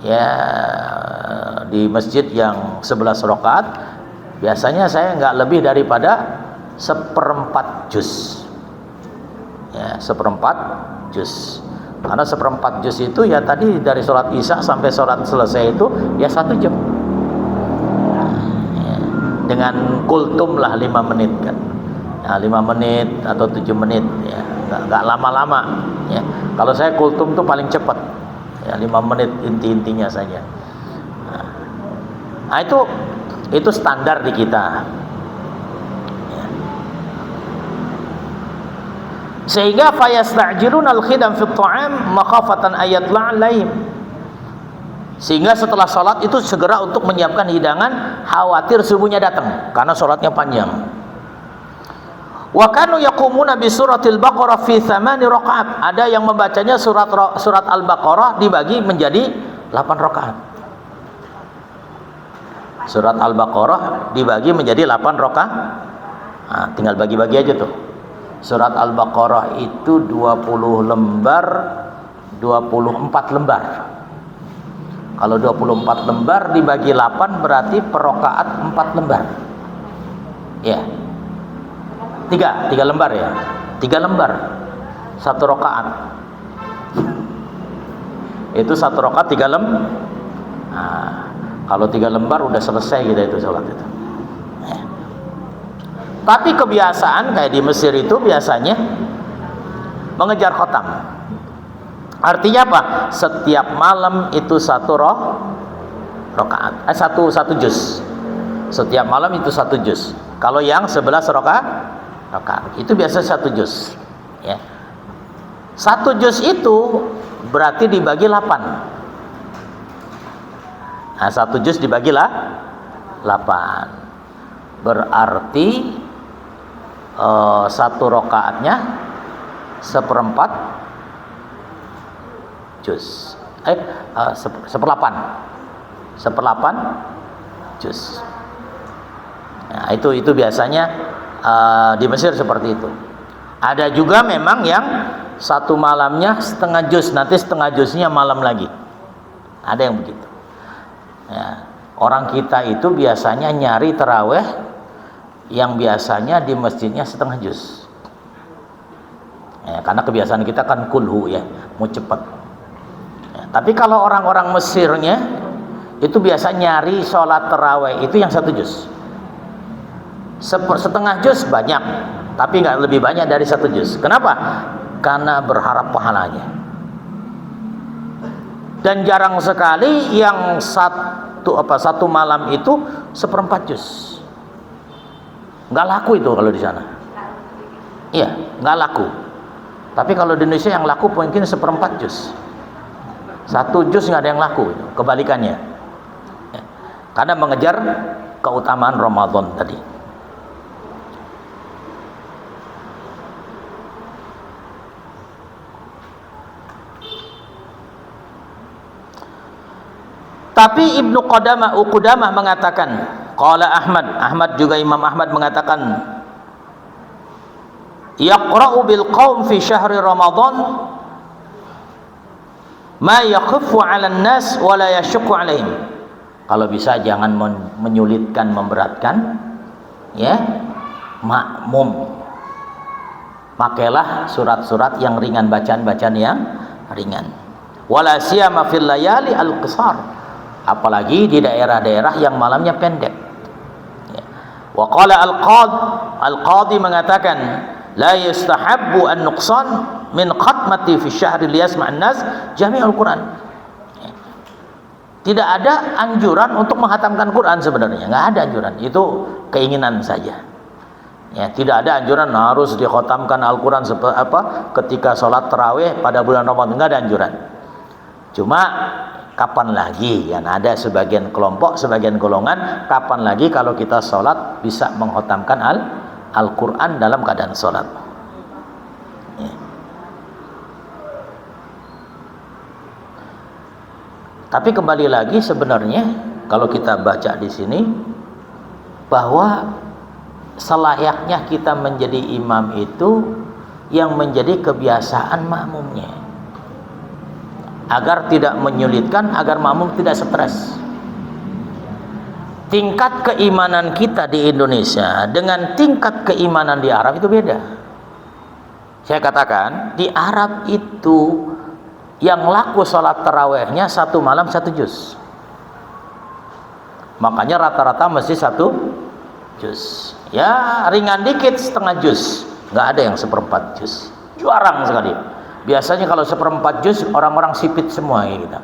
ya di masjid yang 11 rakaat, biasanya saya nggak lebih daripada 1/4 juz. Ya, 1/4 juz. Karena 1/4 juz itu ya tadi dari sholat isya sampai sholat selesai itu ya 1 jam. Dengan kultum lah 5 menit kan. Nah, 5 menit atau 7 menit ya, enggak lama-lama ya. Kalau saya kultum tuh paling cepat. Ya 5 menit inti-intinya saja. Nah, itu standar di kita. Ya. Sehingga fayasta'jilun al-khidam fi at-ta'am makhafatan ayatla 'alaihim. Sehingga setelah sholat itu segera untuk menyiapkan hidangan, khawatir subuhnya datang karena sholatnya panjang. Wa kanu yaqumuna bi suratil Baqarah fi 8 rakaat. Ada yang membacanya surat Al-Baqarah dibagi menjadi 8 rakaat. Surat Al-Baqarah dibagi menjadi 8 rakaat. Nah, tinggal bagi-bagi aja tuh. Surat Al-Baqarah itu 20 lembar, 24 lembar. Kalau 24 lembar dibagi 8 berarti per rakaat 4 lembar. Ya. 3 lembar ya. 3 lembar. 1 rakaat. Itu 1 rakaat 3 lembar. Nah, kalau 3 lembar udah selesai kita itu sholat itu. Ya. Tapi kebiasaan kayak di Mesir itu biasanya mengejar khatam. Artinya apa? Setiap malam itu 1 rakaat. Satu juz. Setiap malam itu 1 juz. Kalau yang 11 rakaat itu biasa 1 juz. Ya. 1 juz itu berarti dibagi 8. Nah, 1 juz dibagi 8. Berarti 1 rakaatnya 1/4 juz. 1/8 juz. Nah, itu biasanya di Mesir seperti itu. Ada juga memang yang 1 malamnya setengah juz, nanti setengah juznya malam lagi. Ada yang begitu. Ya, orang kita itu biasanya nyari taraweh yang biasanya di masjidnya setengah juz. Ya, karena kebiasaan kita kan kulhu ya, mau cepat. Ya, tapi kalau orang-orang Mesirnya itu biasa nyari sholat taraweh itu yang 1 juz. Setengah juz banyak, tapi nggak lebih banyak dari 1 juz. Kenapa? Karena berharap pahalanya. Dan jarang sekali yang satu malam itu 1/4 juz. Nggak laku itu kalau di sana. Iya, nggak laku. Tapi kalau di Indonesia yang laku mungkin 1/4 juz. 1 juz nggak ada yang laku, kebalikannya. Ya. Karena mengejar keutamaan Ramadan tadi. Tapi Ibnu Qudamah mengatakan, qala Ahmad juga Imam Ahmad mengatakan, yaqra'u bil qaum fi syahri Ramadan ma yakhuffu 'alan nas wa la yashqu 'alaihim. Kalau bisa jangan menyulitkan, memberatkan ya makmum. Pakailah surat-surat yang ringan, bacaan-bacaan yang ringan. Wala siyama fil layali al-qisar. Apalagi di daerah-daerah yang malamnya pendek. Ya. Wa qala al-qadi mengatakan la yustahabbu an-nuqsan min khatmati fi syahri liyasma'an nas jami'ul Quran. Ya. Tidak ada anjuran untuk menghatamkan Quran sebenarnya, enggak ada anjuran. Itu keinginan saja. Ya, tidak ada anjuran harus dikhatamkan Al-Quran ketika sholat tarawih pada bulan Ramadan, enggak ada anjuran. Cuma kapan lagi kan ada sebagian kelompok, sebagian golongan, kapan lagi kalau kita sholat bisa mengkhatamkan Al-Quran dalam keadaan sholat. Ya. Tapi kembali lagi sebenarnya kalau kita baca di sini bahwa selayaknya kita menjadi imam itu yang menjadi kebiasaan makmumnya, agar tidak menyulitkan, agar makmum tidak stres. Tingkat keimanan kita di Indonesia dengan tingkat keimanan di Arab itu beda. Saya katakan di Arab itu yang laku sholat tarawehnya 1 malam 1 juz. Makanya rata-rata mesti 1 juz. Ya ringan dikit setengah juz, nggak ada yang 1/4 juz. Jarang sekali. Biasanya kalau 1/4 juz orang-orang sipit semua ya kita.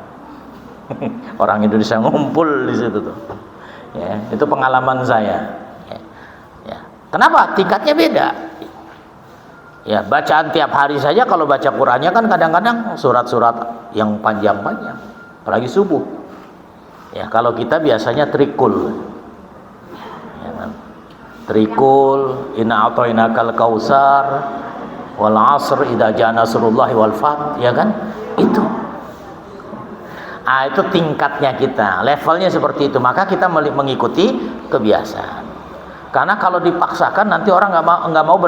Orang Indonesia ngumpul di situ tuh. Ya, itu pengalaman saya. Ya. Ya. Kenapa? Tingkatnya beda. Ya, bacaan tiap hari saja kalau baca Qur'annya kan kadang-kadang surat-surat yang panjang-panjang, apalagi subuh. Ya, kalau kita biasanya trikul. Ya, kan? Trikul, inna a'tainakal kautsar, wal 'asr idza jaa nasrullahi wal fath, ya kan? Itu. Itu tingkatnya kita, levelnya seperti itu. Maka kita mengikuti kebiasaan. Karena kalau dipaksakan nanti orang nggak mau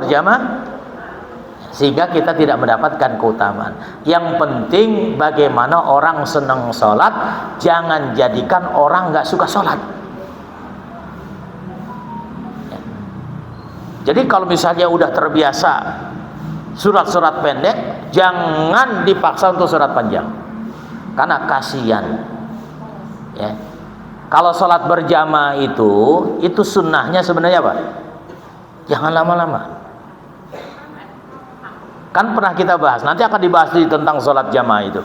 sehingga kita tidak mendapatkan keutamaan. Yang penting bagaimana orang senang sholat, jangan jadikan orang nggak suka sholat. Jadi kalau misalnya udah terbiasa surat-surat pendek, jangan dipaksa untuk surat panjang, karena kasihan. Ya. Kalau sholat berjamaah itu sunnahnya sebenarnya apa? Jangan lama-lama. Kan pernah kita bahas, nanti akan dibahas tentang sholat jamaah itu.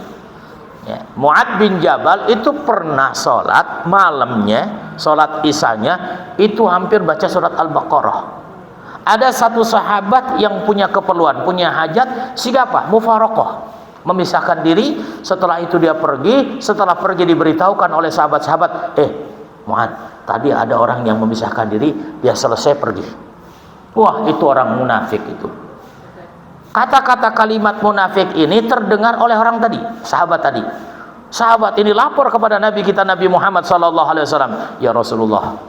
Ya. Mu'ad bin Jabal itu pernah sholat malamnya, sholat isanya itu hampir baca surat Al-Baqarah. Ada satu sahabat yang punya keperluan, punya hajat, sehingga apa? Mufarokoh, memisahkan diri. Setelah itu dia pergi. Setelah pergi diberitahukan oleh sahabat-sahabat, Mu'ad, tadi ada orang yang memisahkan diri, dia selesai pergi. Wah, itu orang munafik itu. Kata-kata kalimat munafik ini terdengar oleh orang tadi, sahabat tadi. Sahabat ini lapor kepada Nabi kita, Nabi Muhammad SAW. Ya Rasulullah,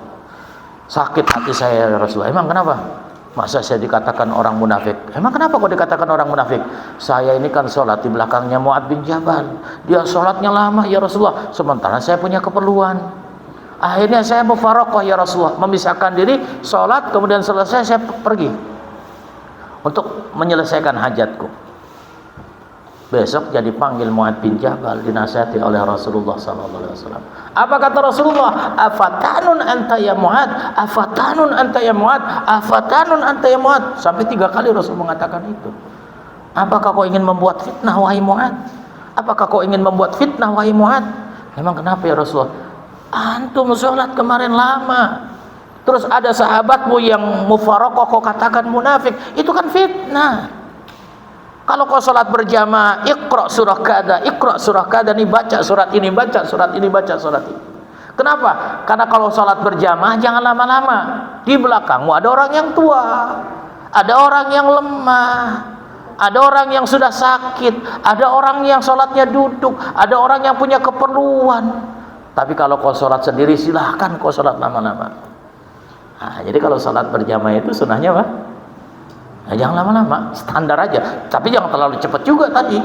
sakit hati saya ya Rasulullah. Emang kenapa? Masa saya dikatakan orang munafik? Emang kenapa kok dikatakan orang munafik? Saya ini kan sholat di belakangnya Mu'ad bin Jabal. Dia sholatnya lama ya Rasulullah, sementara saya punya keperluan. Akhirnya saya mufaroqah ya Rasulullah, memisahkan diri, sholat, kemudian selesai saya pergi untuk menyelesaikan hajatku. Besok jadi panggil Mu'ad bin Jabal, dinasihati oleh Rasulullah SAW. Apa kata Rasulullah? Afatanun anta ya Mu'ad, afatanun anta ya Mu'ad, afatanun anta ya Mu'ad. Sampai 3 kali Rasul mengatakan itu. Apakah kau ingin membuat fitnah wahai Mu'ad? Apakah kau ingin membuat fitnah wahai Mu'ad? Memang kenapa ya Rasulullah? Antum sholat kemarin lama, terus ada sahabatmu yang mufaroqah kau katakan munafik. Itu kan fitnah. Kalau kau sholat berjamaah, iqra surah kada, nih baca surat ini, baca surat ini, baca surat ini. Kenapa? Karena kalau sholat berjamaah jangan lama-lama. Di belakangmu ada orang yang tua, ada orang yang lemah, ada orang yang sudah sakit, ada orang yang sholatnya duduk, ada orang yang punya keperluan. Tapi kalau kau sholat sendiri, silahkan kau sholat lama-lama. Nah, jadi kalau sholat berjamaah itu sunnahnya apa? Nah, jangan lama-lama, standar aja. Tapi jangan terlalu cepat juga tadi,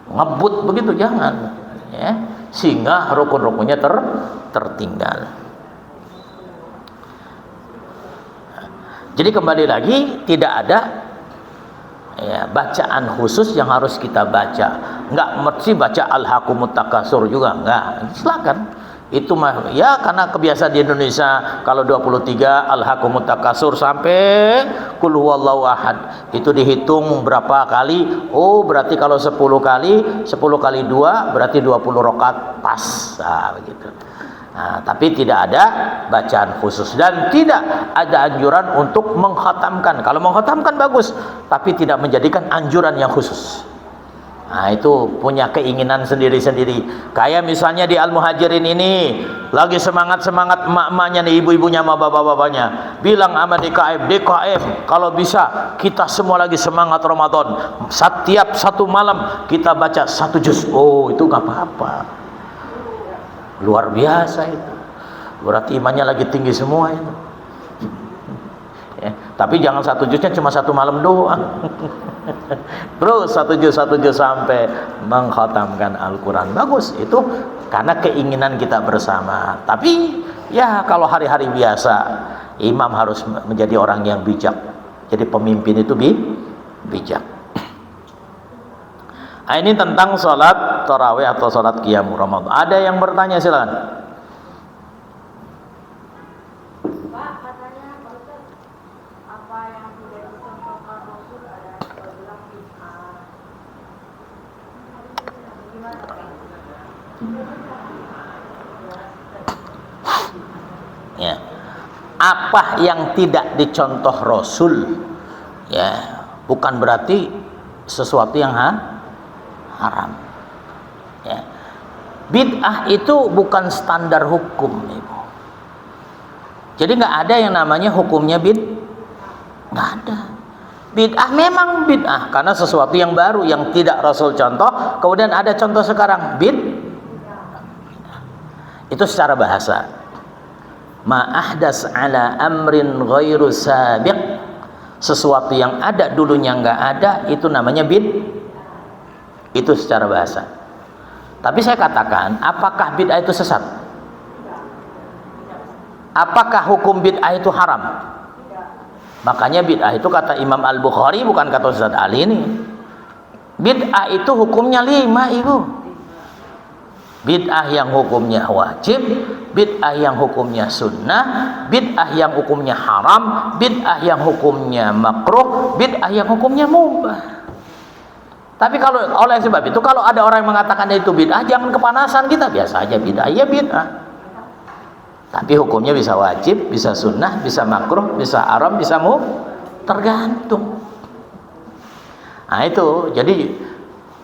ngebut begitu, jangan. Ya, sehingga rukun-rukunnya tertinggal. Jadi kembali lagi, tidak ada bacaan khusus yang harus kita baca. Enggak mesti baca Al-Hakumut Takasur juga, enggak. Silakan. Itu mah ya karena kebiasaan di Indonesia, kalau 23 Al-Hakumut Takasur sampai Qul huwallahu ahad itu dihitung berapa kali. Oh, berarti kalau 10 kali 10 kali 2 berarti 20 rakaat pas. Nah, begitu. Nah, tapi tidak ada bacaan khusus dan tidak ada anjuran untuk mengkhatamkan. Kalau mengkhatamkan bagus, tapi tidak menjadikan anjuran yang khusus. Nah, itu punya keinginan sendiri-sendiri. Kayak misalnya di Al-Muhajirin ini lagi semangat-semangat emak-emaknya nih, ibu-ibunya sama bapak-bapaknya. Bilang sama DKM, kalau bisa kita semua lagi semangat Ramadan. Setiap satu malam kita baca 1 juz. Oh, itu nggak apa-apa. Luar biasa itu. Berarti imannya lagi tinggi semua itu. Ya, tapi jangan 1 juznya cuma 1 malam doang. Terus 1 juz sampai mengkhatamkan Al-Quran. Bagus itu karena keinginan kita bersama. Tapi ya kalau hari-hari biasa, imam harus menjadi orang yang bijak. Jadi pemimpin itu bijak. Nah, ini tentang sholat tarawih atau sholat qiyam Ramadan. Ada yang bertanya, silakan. Ya, apa yang tidak dicontoh Rasul, ya, bukan berarti sesuatu yang haram. Ya. Bid'ah itu bukan standar hukum, Ibu. Jadi nggak ada yang namanya hukumnya nggak ada. Bid'ah memang bid'ah karena sesuatu yang baru yang tidak Rasul contoh, kemudian ada contoh sekarang itu secara bahasa. Ma ahdas ala amrin ghairu sabiq Sesuatu yang ada dulunya nggak ada, itu namanya itu secara bahasa. Tapi saya katakan, apakah bid'ah itu sesat? Apakah hukum bid'ah itu haram? Makanya bid'ah itu kata Imam Al-Bukhari, bukan kata Ustaz Ali ini. Bid'ah itu hukumnya 5, Ibu. Bid'ah yang hukumnya wajib, bid'ah yang hukumnya sunnah, bid'ah yang hukumnya haram, bid'ah yang hukumnya makruh, bid'ah yang hukumnya mubah. Tapi kalau oleh sebab itu, kalau ada orang yang mengatakan itu bid'ah, jangan kepanasan kita, biasa aja bid'ah, ya bid'ah. Tapi hukumnya bisa wajib, bisa sunnah, bisa makruh, bisa haram, bisa tergantung. Nah itu, jadi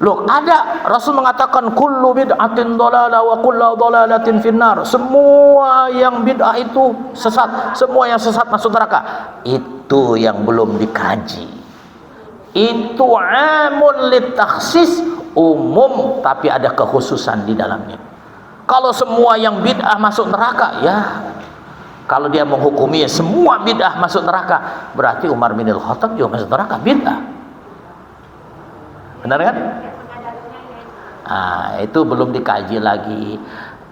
loh, ada Rasul mengatakan kullu bid'atin dhalalah wa kullu dhalalatin finnar. Semua yang bid'ah itu sesat, semua yang sesat masuk neraka. Itu yang belum dikaji. Itu amun litakhsis, umum tapi ada kekhususan di dalamnya. Kalau semua yang bid'ah masuk neraka, ya kalau dia menghukumi semua bid'ah masuk neraka, berarti Umar bin Khattab juga masuk neraka, bid'ah. Benar kan? Nah, itu belum dikaji lagi.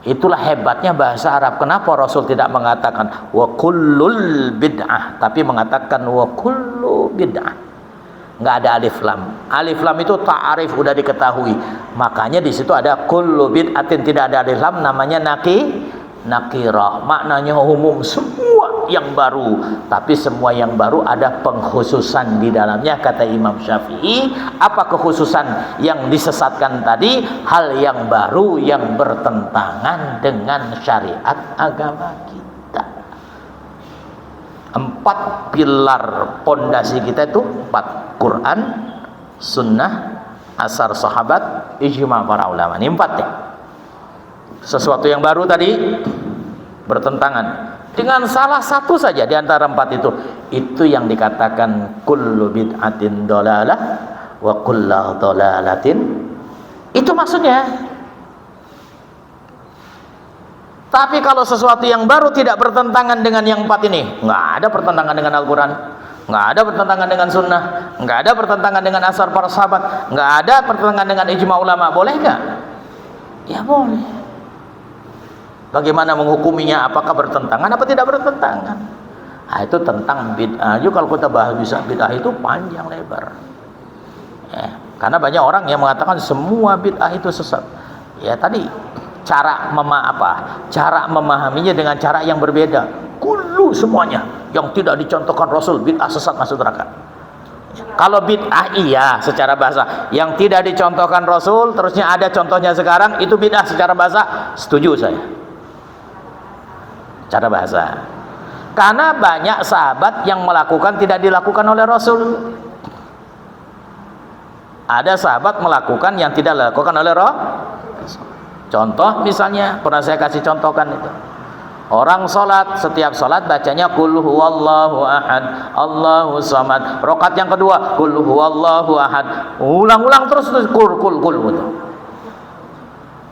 Itulah hebatnya bahasa Arab. Kenapa Rasul tidak mengatakan wa kullul bid'ah, tapi mengatakan wa kullu bid'ah. Nggak ada alif lam. Alif lam itu ta'arif, udah diketahui. Makanya di situ ada kullu bid'atin, tidak ada alif lam, namanya nakirah. Maknanya umum, semua yang baru. Tapi semua yang baru ada pengkhususan di dalamnya, kata Imam Syafi'i. Apa kekhususan yang disesatkan tadi? Hal yang baru yang bertentangan dengan syariat agama kita. 4 pilar pondasi kita itu 4: Quran, sunnah, asar sahabat, ijma para ulama. Ini 4 ya. Sesuatu yang baru tadi bertentangan dengan salah satu saja di antara 4 itu yang dikatakan kullu bid'atin dhalalah wa kullu dhalalatin. Itu maksudnya. Tapi kalau sesuatu yang baru tidak bertentangan dengan yang 4 ini, nggak ada pertentangan dengan Al-Quran, nggak ada pertentangan dengan sunnah, nggak ada pertentangan dengan asar para sahabat, nggak ada pertentangan dengan ijma ulama, boleh nggak? Ya boleh. Bagaimana menghukuminya? Apakah bertentangan apa tidak bertentangan? Nah, itu tentang bid'ah. Jadi kalau kita bahas bisa bid'ah itu panjang lebar. Ya, karena banyak orang yang mengatakan semua bid'ah itu sesat. Ya tadi cara cara memahaminya dengan cara yang berbeda. Kullu semuanya yang tidak dicontohkan Rasul bid'ah, sesat, masuk neraka. Kalau bid'ah iya secara bahasa, yang tidak dicontohkan Rasul terusnya ada contohnya sekarang, itu bid'ah secara bahasa, setuju saya. Cara bahasa. Karena banyak sahabat yang melakukan tidak dilakukan oleh Rasul. Ada sahabat melakukan yang tidak dilakukan oleh Rasul. Contoh misalnya, pernah saya kasih contohkan itu. Orang sholat, setiap sholat bacanya Qul huwallahu ahad, Allahu samad. Rakaat yang kedua Qul huwallahu ahad. Ulang-ulang terus kul gitu.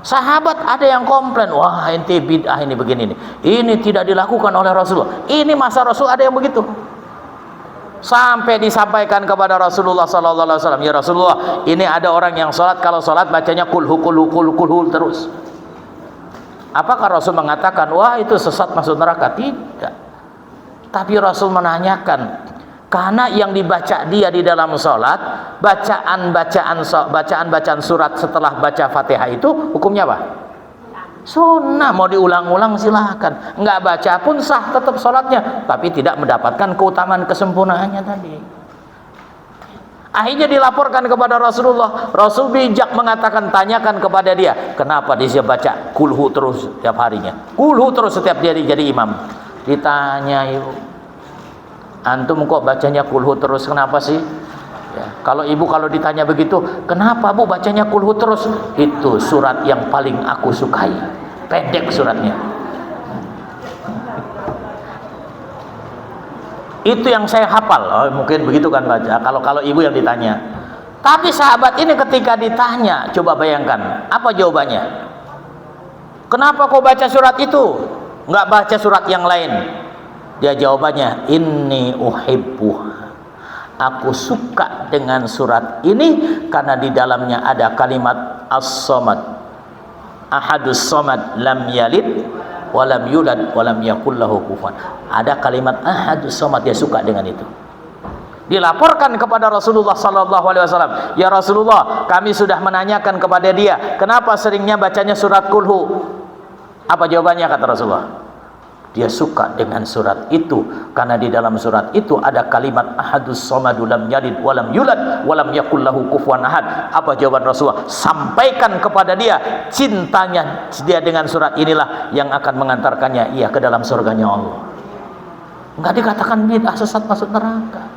Sahabat ada yang komplain, wah ente bid'ah ini begini nih. Ini tidak dilakukan oleh Rasulullah. Ini masa Rasul ada yang begitu. Sampai disampaikan kepada Rasulullah sallallahu alaihi wasallam, ya Rasulullah, ini ada orang yang sholat, kalau sholat bacanya kulhu terus. Apakah Rasul mengatakan wah itu sesat masuk neraka? Tidak. Tapi Rasul menanyakan, karena yang dibaca dia di dalam sholat, bacaan surat setelah baca Fatihah itu hukumnya apa? Sunnah. Mau diulang-ulang silahkan, nggak baca pun sah tetap sholatnya, tapi tidak mendapatkan keutamaan kesempurnaannya tadi. Akhirnya dilaporkan kepada Rasulullah. Rasul bijak mengatakan, tanyakan kepada dia, kenapa dia baca kulhu terus setiap harinya, kulhu terus setiap dia jadi imam. Ditanya, ibu, antum kok bacanya kulhu terus, kenapa sih? Ya, kalau ibu kalau ditanya begitu, kenapa bu bacanya kulhu terus? Itu surat yang paling aku sukai, pendek suratnya. Itu yang saya hafal. Oh, mungkin begitu kan baca. Kalau ibu yang ditanya. Tapi sahabat ini ketika ditanya, coba bayangkan apa jawabannya. Kenapa kau baca surat itu, nggak baca surat yang lain? Dia jawabannya, inni uhibbuha aku suka dengan surat ini karena di dalamnya ada kalimat as-samad, ahadus samad, lam yalid walam yulad walam yakul lahu kufuwan. Ada kalimat ahadus samad, dia suka dengan itu. Dilaporkan kepada Rasulullah sallallahu alaihi wasallam, ya Rasulullah, kami sudah menanyakan kepada dia, kenapa seringnya bacanya surat kulhu? Apa jawabannya kata Rasulullah? Dia suka dengan surat itu karena di dalam surat itu ada kalimat ahadus samadu lam yalid walam yulad walam yakul lahu kufuwan ahad. Apa jawaban Rasulullah? Sampaikan kepada dia, cintanya dia dengan surat inilah yang akan mengantarkannya ia ke dalam surganya Allah. Enggak dikatakan bid'ah, sesat, masuk neraka.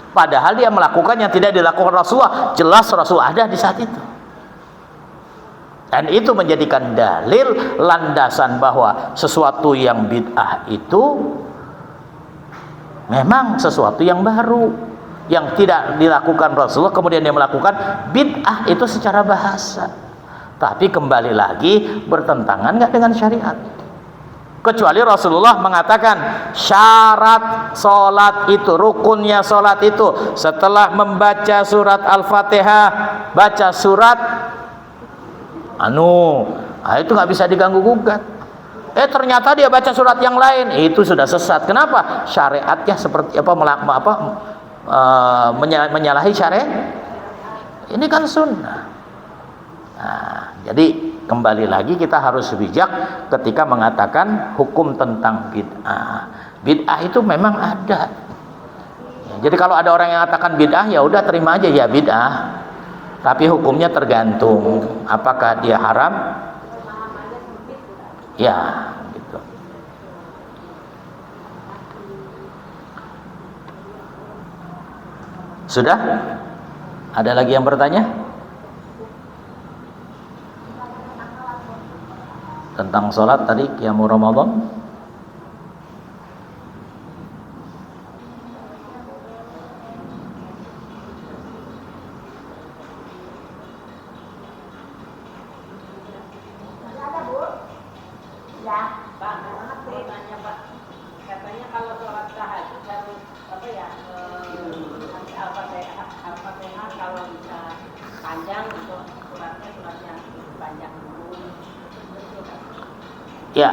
Padahal dia melakukan yang tidak dilakukan Rasulullah. Jelas Rasul ada di saat itu. Dan itu menjadikan dalil landasan bahwa sesuatu yang bid'ah itu memang sesuatu yang baru, yang tidak dilakukan Rasulullah kemudian dia melakukan. Bid'ah itu secara bahasa, tapi kembali lagi bertentangan nggak dengan syariat. Kecuali Rasulullah mengatakan syarat solat itu, rukunnya solat itu setelah membaca surat Al-Fatihah, baca surat itu nggak bisa diganggu gugat. Ternyata dia baca surat yang lain, itu sudah sesat. Kenapa? Syariatnya seperti apa, menyalahi syariat. Ini kan sunnah. Nah, jadi kembali lagi kita harus bijak ketika mengatakan hukum tentang bid'ah. Bid'ah itu memang ada. Jadi kalau ada orang yang mengatakan bid'ah, ya udah terima aja ya bid'ah. Tapi hukumnya tergantung apakah dia haram, ya gitu. Sudah? Ada lagi yang bertanya? Tentang sholat tadi, qiyamul Ramadan. Ya,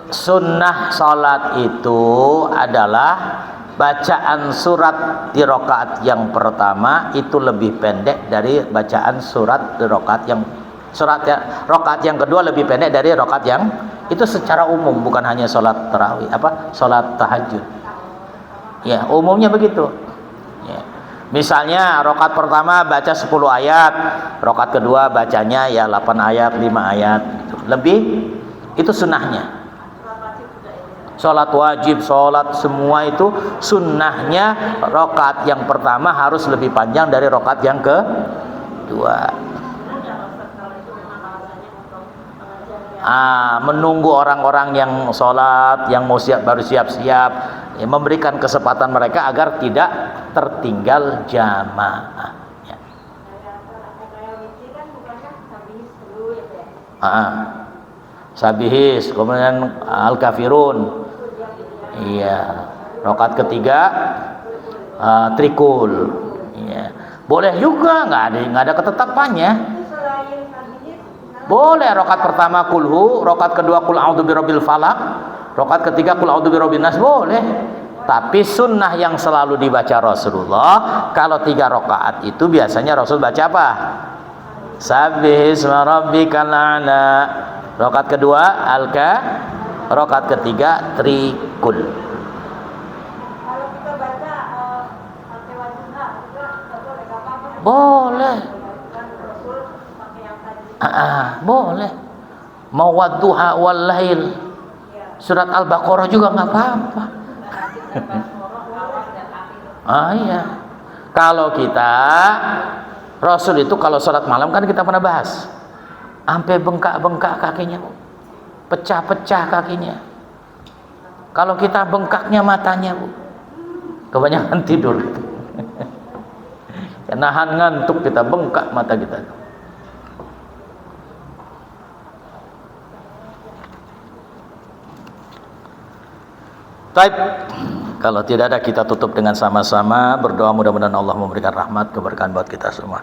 sunnah salat itu adalah bacaan surat di rakaat yang pertama itu lebih pendek dari bacaan surat di rakaat yang rakaat yang kedua lebih pendek dari rakaat yang itu secara umum, bukan hanya salat tarawih, salat tahajud. Ya, umumnya begitu. Ya. Misalnya rakaat pertama baca 10 ayat, rakaat kedua bacanya ya 8 ayat, 5 ayat gitu. Lebih itu sunnahnya. Sholat wajib, sholat semua itu sunnahnya rakaat yang pertama harus lebih panjang dari rakaat yang kedua. Menunggu orang-orang yang sholat, yang mau siap baru siap-siap, ya, memberikan kesempatan mereka agar tidak tertinggal jamaah. Ya. Sabihis, kemudian Al-Kafirun. Iya, rakaat ketiga trikul. Iya. Boleh juga, nggak ada ketetapannya. Boleh rakaat pertama kulhu, rakaat kedua kul a'udzu birabbil falaq, rakaat ketiga kul a'udzu birabbin nas, boleh. Tapi sunnah yang selalu dibaca Rasulullah kalau 3 rakaat itu biasanya Rasul baca apa? Sabbihisma rabbikal a'la. Rakaat kedua alka, rakaat ketiga trikul. Kalau kita baca al-Fatihah boleh. Boleh. Mau wadduha wal lail. Surat Al-Baqarah juga nggak apa-apa. Iya. Kalau kita Rasul itu kalau sholat malam kan kita pernah bahas. Sampai bengkak-bengkak kakinya, pecah-pecah kakinya. Kalau kita bengkaknya matanya, Bu, kebanyakan tidur. Nahan ngantuk kita, bengkak mata kita. Taib. Kalau tidak ada, kita tutup dengan sama-sama berdoa, mudah-mudahan Allah memberikan rahmat keberkahan buat kita semua.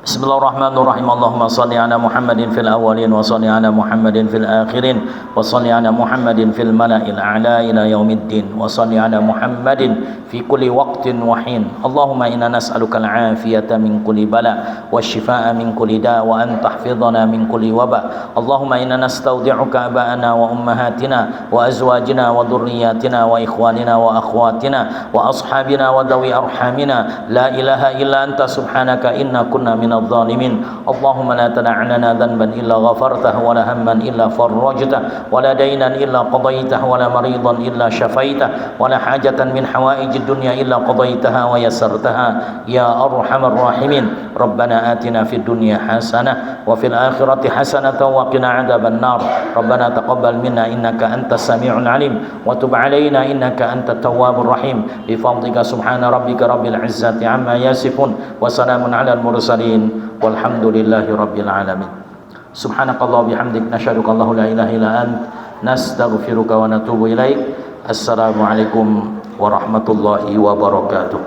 Bismillahirrahmanirrahim. Allahumma salli ala Muhammadin fil awwalin wa salli ala Muhammadin fil akhirin wa salli ala Muhammadin fil mala'il a'la ila yaumiddin wa salli ala Muhammadin fi kulli waqtin wa hin. Allahumma inna nas'aluka al-'afiyata min kulli bala wa shifaa'a min kulli da wa an tahfidhana min kulli waba. Allahumma inna nastawdi'uka aba'ana wa ummahatina wa azwajina wa dhurriyyatina wa ikhwanina wa akhwatina wa ashabina wa dawi arhamina. La ilaha illa anta subhanaka inna kunna min الظالمين. اللهم لا تدع لنا ذنبا إلا غفرته ولا هما إلا فرجته ولا دينا إلا قضيته ولا مريضا إلا شفيته ولا حاجة من حوائج الدنيا إلا قضيتها ويسرتها يا أرحم الراحمين. ربنا آتنا في الدنيا حسنة وفي الآخرة حسنة وقنا عذاب النار. ربنا تقبل منا إنك أنت السميع العليم وتب علينا إنك أنت التواب الرحيم. بفضلك سبحان ربك رب العزة عما يصفون وسلام على المرسلين والحمد لله رب العالمين. سبحانك اللهم وبحمدك نشهد أن لا إله إلا أنت نستغفرك ونتوب إليك. السلام عليكم ورحمة الله وبركاته.